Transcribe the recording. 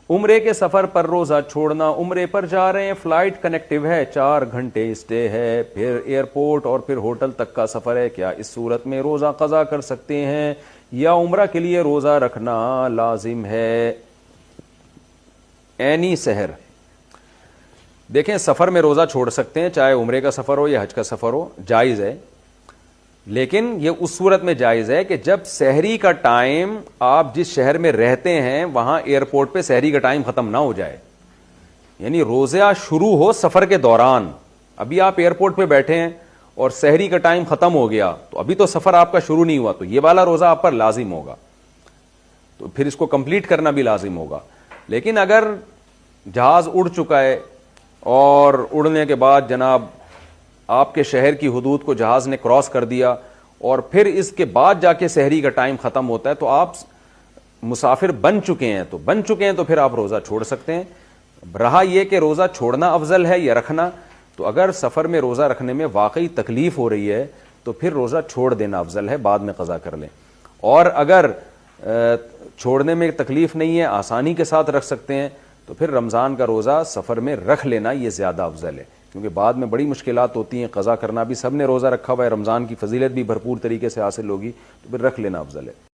عمرے کے سفر پر روزہ چھوڑنا، عمرے پر جا رہے ہیں، فلائٹ کنیکٹیو ہے، 4 گھنٹے اسٹے ہے، پھر ایئرپورٹ اور پھر ہوٹل تک کا سفر ہے، کیا اس صورت میں روزہ قضا کر سکتے ہیں یا عمرہ کے لیے روزہ رکھنا لازم ہے؟ اینی سحر، دیکھیں سفر میں روزہ چھوڑ سکتے ہیں، چاہے عمرے کا سفر ہو یا حج کا سفر ہو، جائز ہے، لیکن یہ اس صورت میں جائز ہے کہ جب سحری کا ٹائم آپ جس شہر میں رہتے ہیں وہاں ایئرپورٹ پہ سحری کا ٹائم ختم نہ ہو جائے، یعنی روزہ شروع ہو سفر کے دوران، ابھی آپ ایئرپورٹ پہ بیٹھے ہیں اور سحری کا ٹائم ختم ہو گیا تو ابھی تو سفر آپ کا شروع نہیں ہوا، تو یہ والا روزہ آپ پر لازم ہوگا، تو پھر اس کو کمپلیٹ کرنا بھی لازم ہوگا۔ لیکن اگر جہاز اڑ چکا ہے اور اڑنے کے بعد جناب آپ کے شہر کی حدود کو جہاز نے کراس کر دیا اور پھر اس کے بعد جا کے سحری کا ٹائم ختم ہوتا ہے، تو آپ مسافر بن چکے ہیں تو پھر آپ روزہ چھوڑ سکتے ہیں۔ رہا یہ کہ روزہ چھوڑنا افضل ہے یا رکھنا، تو اگر سفر میں روزہ رکھنے میں واقعی تکلیف ہو رہی ہے تو پھر روزہ چھوڑ دینا افضل ہے، بعد میں قضا کر لیں، اور اگر چھوڑنے میں تکلیف نہیں ہے، آسانی کے ساتھ رکھ سکتے ہیں، تو پھر رمضان کا روزہ سفر میں رکھ لینا یہ زیادہ افضل ہے، کیونکہ بعد میں بڑی مشکلات ہوتی ہیں، قضا کرنا بھی، سب نے روزہ رکھا ہوا ہے، رمضان کی فضیلت بھی بھرپور طریقے سے حاصل ہوگی، تو پھر رکھ لینا افضل ہے۔